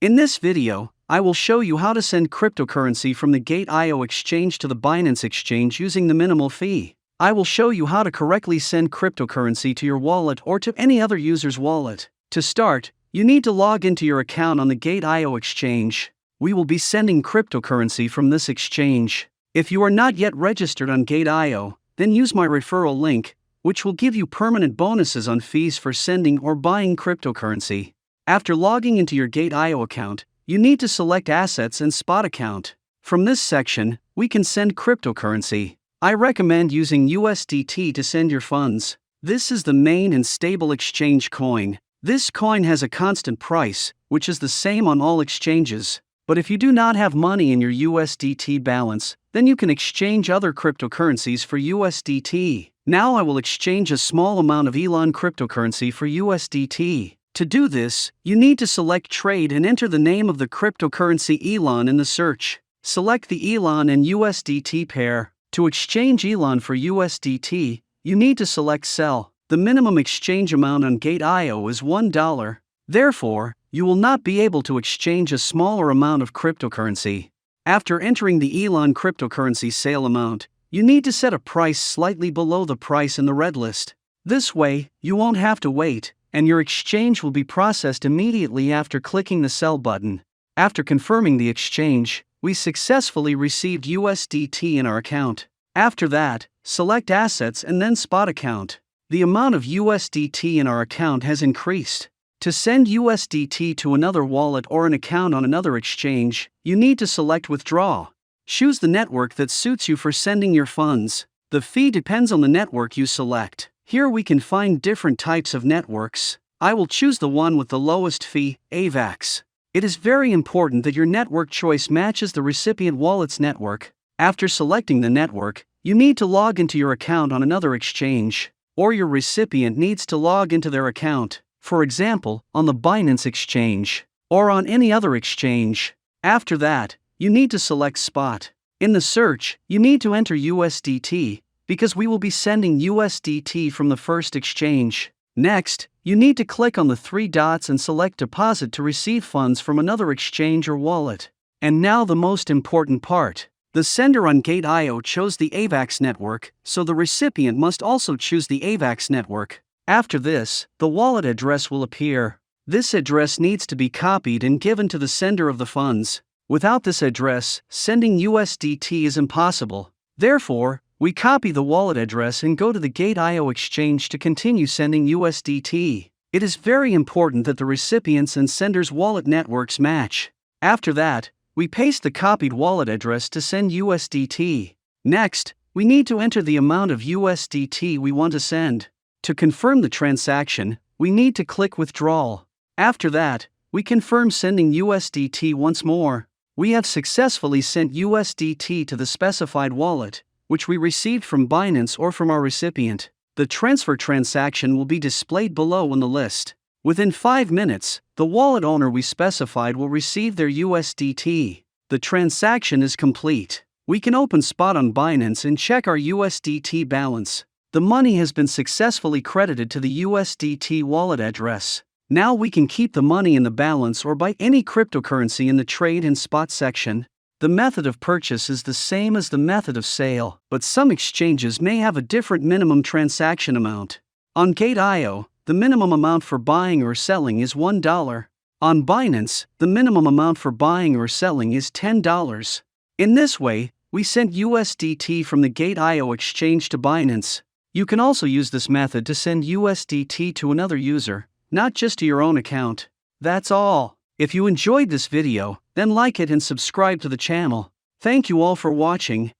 In this video, I will show you how to send cryptocurrency from the Gate.io exchange to the Binance exchange using the minimal fee. I will show you how to correctly send cryptocurrency to your wallet or to any other user's wallet. To start, you need to log into your account on the Gate.io exchange. We will be sending cryptocurrency from this exchange. If you are not yet registered on Gate.io, then use my referral link, which will give you permanent bonuses on fees for sending or buying cryptocurrency. After logging into your Gate.io account, you need to select Assets and Spot Account. From this section, we can send cryptocurrency. I recommend using USDT to send your funds. This is the main and stable exchange coin. This coin has a constant price, which is the same on all exchanges. But if you do not have money in your USDT balance, then you can exchange other cryptocurrencies for USDT. Now I will exchange a small amount of Elon cryptocurrency for USDT. To do this, you need to select Trade and enter the name of the cryptocurrency Elon in the search. Select the Elon and USDT pair. To exchange Elon for USDT, you need to select Sell. The minimum exchange amount on Gate.io is $1. Therefore, you will not be able to exchange a smaller amount of cryptocurrency. After entering the Elon cryptocurrency sale amount, you need to set a price slightly below the price in the red list. This way, you won't have to wait, and your exchange will be processed immediately after clicking the Sell button. After confirming the exchange, we successfully received USDT in our account. After that, select Assets and then Spot Account. The amount of USDT in our account has increased. To send USDT to another wallet or an account on another exchange, you need to select Withdraw. Choose the network that suits you for sending your funds. The fee depends on the network you select. Here we can find different types of networks. I will choose the one with the lowest fee, AVAX. It is very important that your network choice matches the recipient wallet's network. After selecting the network, you need to log into your account on another exchange, or your recipient needs to log into their account, for example, on the Binance exchange, or on any other exchange. After that, you need to select Spot. In the search, you need to enter USDT, because we will be sending USDT from the first exchange. Next, you need to click on the three dots and select Deposit to receive funds from another exchange or wallet. And now the most important part. The sender on Gate.io chose the AVAX network, so the recipient must also choose the AVAX network. After this, the wallet address will appear. This address needs to be copied and given to the sender of the funds. Without this address, sending USDT is impossible. Therefore, we copy the wallet address and go to the Gate.io exchange to continue sending USDT. It is very important that the recipient's and sender's wallet networks match. After that, we paste the copied wallet address to send USDT. Next, we need to enter the amount of USDT we want to send. To confirm the transaction, we need to click Withdrawal. After that, we confirm sending USDT once more. We have successfully sent USDT to the specified wallet, which we received from Binance or from our recipient. The transfer transaction will be displayed below on the list. Within 5 minutes, the wallet owner we specified will receive their USDT. The transaction is complete. We can open Spot on Binance and check our USDT balance. The money has been successfully credited to the USDT wallet address. Now we can keep the money in the balance or buy any cryptocurrency in the Trade and Spot section. The method of purchase is the same as the method of sale, but some exchanges may have a different minimum transaction amount. On Gate.io, the minimum amount for buying or selling is $1. On Binance, the minimum amount for buying or selling is $10. In this way, we sent USDT from the Gate.io exchange to Binance. You can also use this method to send USDT to another user, not just to your own account. That's all. If you enjoyed this video, then like it and subscribe to the channel. Thank you all for watching.